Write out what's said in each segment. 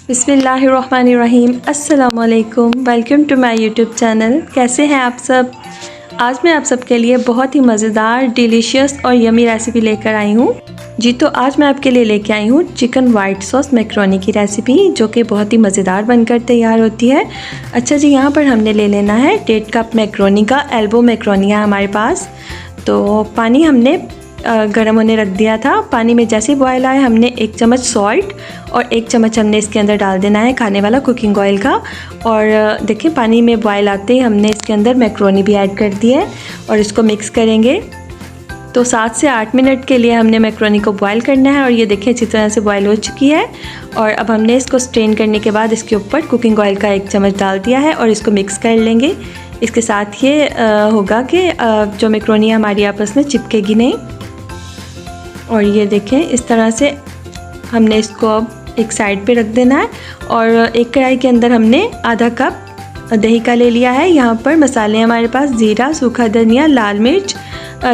बिस्मिल्लाहिर्रहमानिर्रहीम। अस्सलामुअलैकुम। Welcome to my YouTube channel. कैसे हैं आप सब? आज मैं आप सबके लिए बहुत ही मज़ेदार, डिलीशियस और यमी रेसिपी लेकर आई हूँ। जी तो आज मैं आपके लिए लेके आई हूँ चिकन वाइट सॉस मैक्रोनी की रेसिपी, जो कि बहुत ही मज़ेदार बनकर तैयार होती है। अच्छा जी, यहाँ पर हमने ले लेना है 1.5 कप मैक्रोनी का। एल्बो मैक्रोनी है हमारे पास। तो पानी हमने गर्म होने रख दिया था। पानी में जैसे ही बॉयल आए, हमने 1 चम्मच सॉल्ट और 1 चम्मच हमने इसके अंदर डाल देना है खाने वाला कुकिंग ऑयल का। और देखिए, पानी में बॉयल आते ही हमने इसके अंदर मैक्रोनी भी ऐड कर दी है और इसको मिक्स करेंगे। तो 7 से 8 मिनट के लिए हमने मैक्रोनी को बॉयल करना है। और ये देखिए अच्छी तरह से बॉयल हो चुकी है। और अब हमने इसको स्ट्रेन करने के बाद इसके ऊपर कुकिंग ऑयल का 1 चम्मच डाल दिया है और इसको मिक्स कर लेंगे। इसके साथ ये होगा कि जो मैक्रोनी हमारी आपस में चिपकेगी नहीं। और ये देखें, इस तरह से हमने इसको अब एक साइड पे रख देना है। और एक कढ़ाई के अंदर हमने आधा कप दही का ले लिया है। यहाँ पर मसाले हमारे पास जीरा, सूखा धनिया, लाल मिर्च,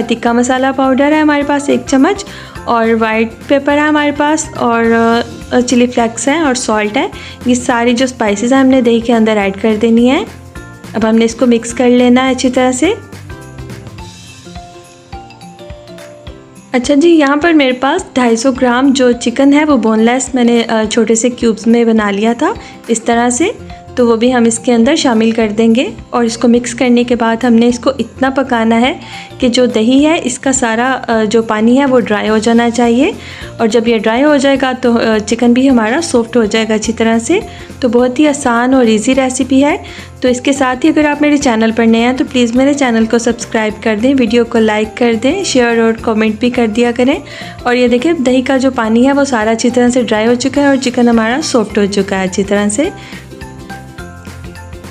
तिक्का मसाला पाउडर है हमारे पास 1 चम्मच, और वाइट पेपर है हमारे पास, और चिली फ्लेक्स है, और सॉल्ट है। ये सारी जो स्पाइसेस हैं हमने दही के अंदर ऐड कर देनी है। अब हमने इसको मिक्स कर लेना है अच्छी तरह से। अच्छा जी, यहाँ पर मेरे पास 250 ग्राम जो चिकन है वो बोनलेस मैंने छोटे से क्यूब्स में बना लिया था इस तरह से। तो वो भी हम इसके अंदर शामिल कर देंगे। और इसको मिक्स करने के बाद हमने इसको इतना पकाना है कि जो दही है इसका सारा जो पानी है वो ड्राई हो जाना चाहिए। और जब ये ड्राई हो जाएगा तो चिकन भी हमारा सॉफ्ट हो जाएगा अच्छी तरह से। तो बहुत ही आसान और इजी रेसिपी है। तो इसके साथ ही अगर आप मेरे चैनल पर नए हैं तो प्लीज़ मेरे चैनल को सब्सक्राइब कर दें, वीडियो को लाइक कर दें, शेयर और कमेंट भी कर दिया करें। और ये देखिए, दही का जो पानी है वो सारा अच्छी तरह से ड्राई हो चुका है और चिकन हमारा सॉफ्ट हो चुका है अच्छी तरह से।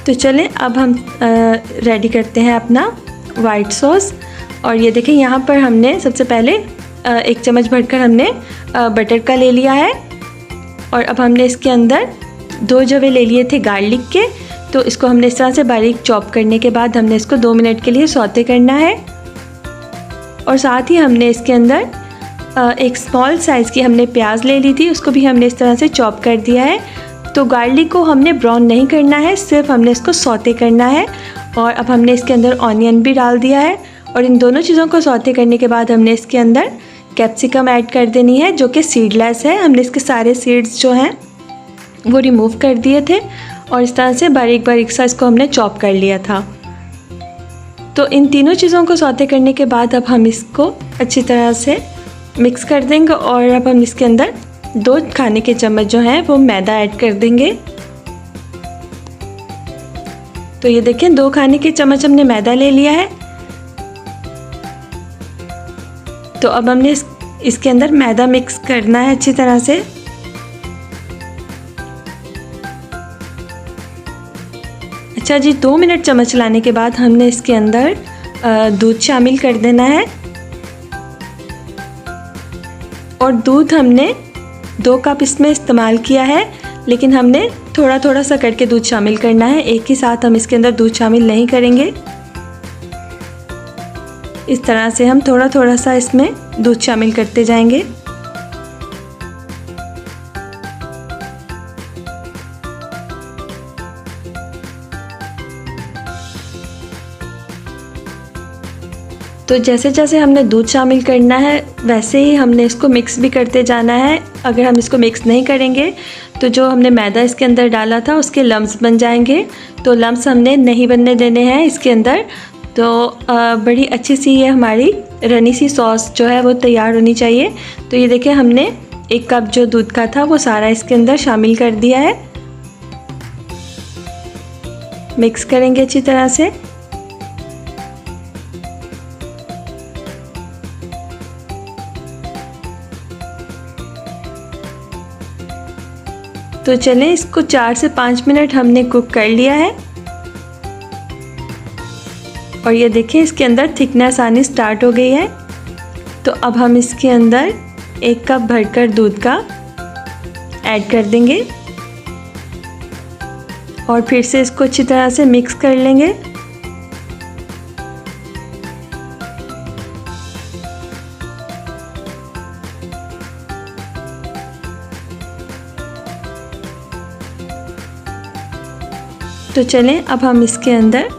तो चलें अब हम रेडी करते हैं अपना वाइट सॉस। और ये देखें, यहाँ पर हमने सबसे पहले 1 चम्मच भरकर हमने बटर का ले लिया है। और अब हमने इसके अंदर 2 जवे ले लिए थे गार्लिक के। तो इसको हमने इस तरह से बारीक चॉप करने के बाद हमने इसको 2 मिनट के लिए सौते करना है। और साथ ही हमने इसके अंदर एक स्मॉल साइज़ की हमने प्याज ले ली थी, उसको भी हमने इस तरह से चॉप कर दिया है। तो गार्लिक को हमने ब्राउन नहीं करना है, सिर्फ हमने इसको सौते करना है। और अब हमने इसके अंदर ऑनियन भी डाल दिया है। और इन दोनों चीज़ों को सौते करने के बाद हमने इसके अंदर कैप्सिकम ऐड कर देनी है, जो कि सीडलेस है। हमने इसके सारे सीड्स जो हैं वो रिमूव कर दिए थे और इस तरह से बारीक बारीक सा इसको हमने चॉप कर लिया था। तो इन तीनों चीज़ों को सौते करने के बाद अब हम इसको अच्छी तरह से मिक्स कर देंगे। और अब हम इसके अंदर 2 खाने के चम्मच जो हैं वो मैदा ऐड कर देंगे। तो ये देखें, 2 खाने के चम्मच हमने मैदा ले लिया है। तो अब हमने इसके अंदर मैदा मिक्स करना है अच्छी तरह से। अच्छा जी, 2 मिनट चम्मच चलाने के बाद हमने इसके अंदर दूध शामिल कर देना है। और दूध हमने 2 कप इसमें इस्तेमाल किया है, लेकिन हमने थोड़ा थोड़ा सा करके दूध शामिल करना है। एक ही साथ हम इसके अंदर दूध शामिल नहीं करेंगे। इस तरह से हम थोड़ा थोड़ा सा इसमें दूध शामिल करते जाएंगे। तो जैसे जैसे हमने दूध शामिल करना है वैसे ही हमने इसको मिक्स भी करते जाना है। अगर हम इसको मिक्स नहीं करेंगे तो जो हमने मैदा इसके अंदर डाला था उसके लम्स बन जाएंगे। तो लम्स हमने नहीं बनने देने हैं इसके अंदर। तो बड़ी अच्छी सी ये हमारी रनी सी सॉस जो है वो तैयार होनी चाहिए। तो ये देखिए, हमने 1 कप जो दूध का था वो सारा इसके अंदर शामिल कर दिया है। मिक्स करेंगे अच्छी तरह से। तो चलें, इसको 4 से 5 मिनट हमने कुक कर लिया है। और ये देखिए, इसके अंदर थिकनेस आनी स्टार्ट हो गई है। तो अब हम इसके अंदर 1 कप भरकर दूध का ऐड कर देंगे और फिर से इसको अच्छी तरह से मिक्स कर लेंगे। तो चलें अब हम इसके अंदर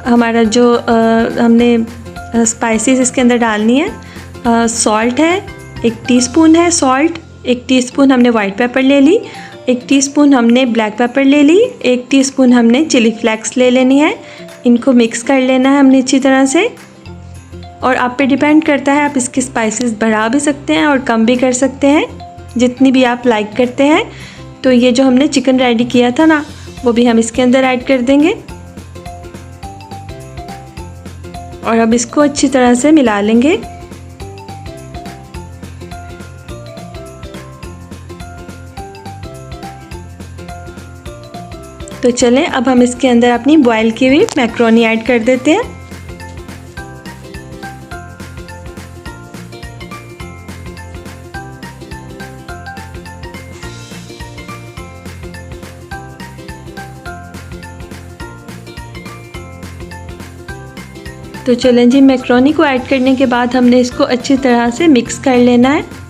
हमारा जो हमने स्पाइसेस इसके अंदर डालनी है। सॉल्ट है 1 टीस्पून है सॉल्ट, 1 टीस्पून हमने वाइट पेपर ले ली, 1 टीस्पून हमने ब्लैक पेपर ले ली, 1 टीस्पून हमने चिली फ्लेक्स ले लेनी है। इनको मिक्स कर लेना है हमने अच्छी तरह से। और आप पे डिपेंड करता है, आप इसके स्पाइसेस बढ़ा भी सकते हैं और कम भी कर सकते हैं, जितनी भी आप लाइक करते हैं। तो ये जो हमने चिकन रेडी किया था ना, वो भी हम इसके अंदर ऐड कर देंगे और अब इसको अच्छी तरह से मिला लेंगे। तो चलें अब हम इसके अंदर अपनी बॉयल की हुई मैक्रोनी ऐड कर देते हैं। तो चलें जी, मैक्रोनी को ऐड करने के बाद हमने इसको अच्छी तरह से मिक्स कर लेना है।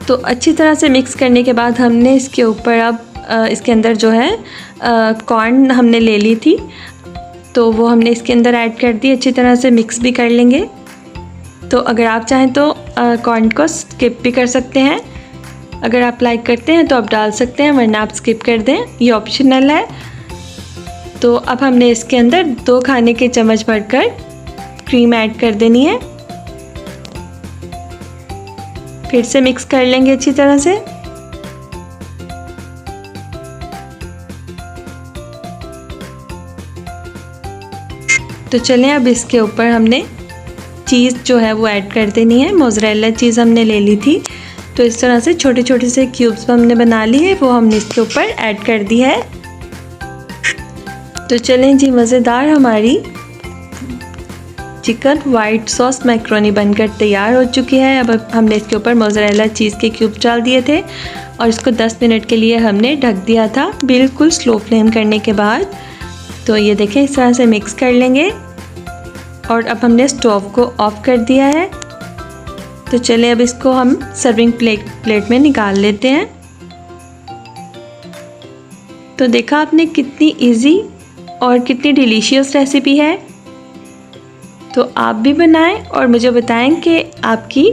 तो अच्छी तरह से मिक्स करने के बाद हमने इसके ऊपर अब इसके अंदर जो है कॉर्न हमने ले ली थी, तो वो हमने इसके अंदर ऐड कर दी। अच्छी तरह से मिक्स भी कर लेंगे। तो अगर आप चाहें तो कॉर्न को स्किप भी कर सकते हैं, अगर आप लाइक करते हैं तो आप डाल सकते हैं, वरना आप स्किप कर दें, ये ऑप्शनल है। तो अब हमने इसके अंदर 2 खाने के चम्मच भरकर क्रीम ऐड कर देनी है। फिर से मिक्स कर लेंगे अच्छी तरह से। तो चलें अब इसके ऊपर हमने चीज़ जो है वो ऐड कर देनी है। मोज़रेला चीज़ हमने ले ली थी, तो इस तरह से छोटे छोटे से क्यूब्स हमने बना ली है, वो हमने इसके ऊपर ऐड कर दी है। तो चलें जी, मज़ेदार हमारी चिकन वाइट सॉस मैक्रोनी बनकर तैयार हो चुकी है। अब हमने इसके ऊपर मोज़रेला चीज़ के क्यूब डाल दिए थे और इसको 10 मिनट के लिए हमने ढक दिया था, बिल्कुल स्लो फ्लेम करने के बाद। तो ये देखें, इस तरह से मिक्स कर लेंगे और अब हमने स्टोव को ऑफ कर दिया है। तो चलें अब इसको हम सर्विंग प्लेट में निकाल लेते हैं। तो देखा आपने कितनी इजी और कितनी डिलीशियस रेसिपी है। तो आप भी बनाएं और मुझे बताएं कि आपकी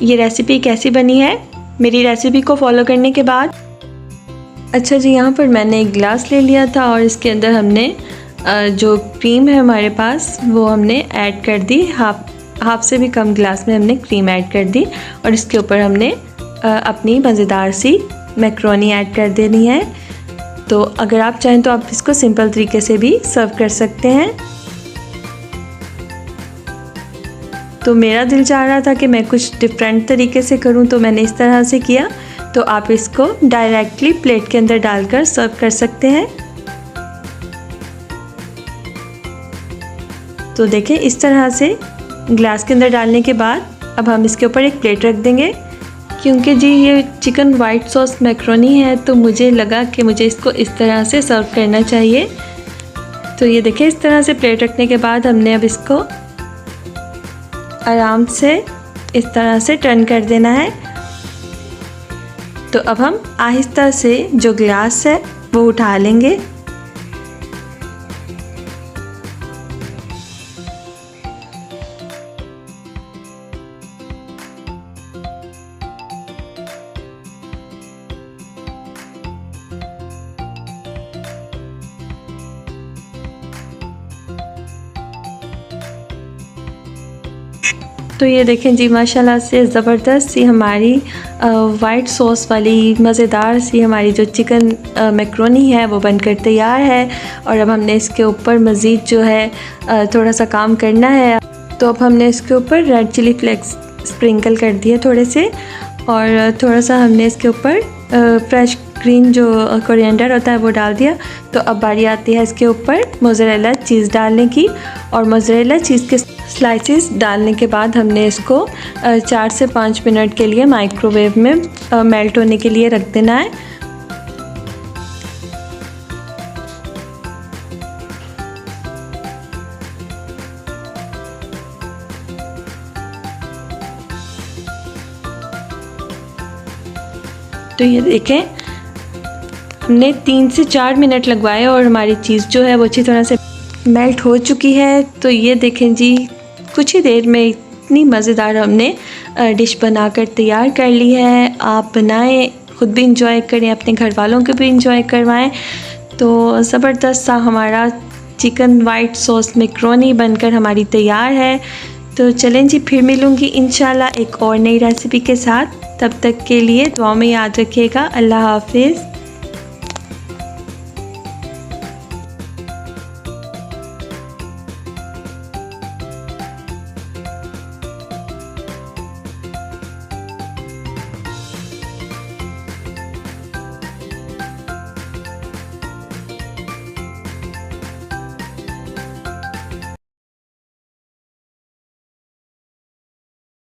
ये रेसिपी कैसी बनी है मेरी रेसिपी को फॉलो करने के बाद। अच्छा जी, यहाँ पर मैंने एक गिलास ले लिया था और इसके अंदर हमने जो क्रीम है हमारे पास वो हमने ऐड कर दी। हाफ से भी कम गिलास में हमने क्रीम ऐड कर दी और इसके ऊपर हमने अपनी मज़ेदार सी मैक्रोनी ऐड कर देनी है। तो अगर आप चाहें तो आप इसको सिंपल तरीके से भी सर्व कर सकते हैं। तो मेरा दिल चाह रहा था कि मैं कुछ डिफरेंट तरीके से करूं, तो मैंने इस तरह से किया। तो आप इसको डायरेक्टली प्लेट के अंदर डालकर सर्व कर सकते हैं। तो देखें, इस तरह से ग्लास के अंदर डालने के बाद अब हम इसके ऊपर एक प्लेट रख देंगे। क्योंकि जी ये चिकन वाइट सॉस मैक्रोनी है, तो मुझे लगा कि मुझे इसको इस तरह से सर्व करना चाहिए। तो ये देखें, इस तरह से प्लेट रखने के बाद हमने अब इसको आराम से इस तरह से टर्न कर देना है। तो अब हम आहिस्ता से जो ग्लास है वो उठा लेंगे। तो ये देखें जी, माशाल्लाह से ज़बरदस्त सी हमारी वाइट सॉस वाली मज़ेदार सी हमारी जो चिकन मैक्रोनी है वो बनकर तैयार है। और अब हमने इसके ऊपर मज़ीद जो है थोड़ा सा काम करना है। तो अब हमने इसके ऊपर रेड चिली फ्लेक्स स्प्रिंकल कर दिए थोड़े से, और थोड़ा सा हमने इसके ऊपर फ्रेश ग्रीन जो कोरिएंडर होता है वो डाल दिया। तो अब बारी आती है इसके ऊपर मोज़रेला चीज़ डालने की, और मोज़रेला चीज़ के स्लाइसेस डालने के बाद हमने इसको 4 से 5 मिनट के लिए माइक्रोवेव में मेल्ट होने के लिए रख देना है। तो ये देखें, हमने 3 से 4 मिनट लगवाए और हमारी चीज़ जो है वो अच्छी तरह से मेल्ट हो चुकी है। तो ये देखें जी, कुछ ही देर में इतनी मज़ेदार हमने डिश बनाकर तैयार कर ली है। आप बनाएं, ख़ुद भी इंजॉय करें, अपने घर वालों को भी इंजॉय करवाएं। तो ज़बरदस्त सा हमारा चिकन वाइट सॉस मैकरोनी बनकर हमारी तैयार है। तो चलें जी, फिर मिलूँगी इंशाल्लाह एक और नई रेसिपी के साथ। तब तक के लिए दुआ में याद रखिएगा। अल्लाह हाफ़िज़।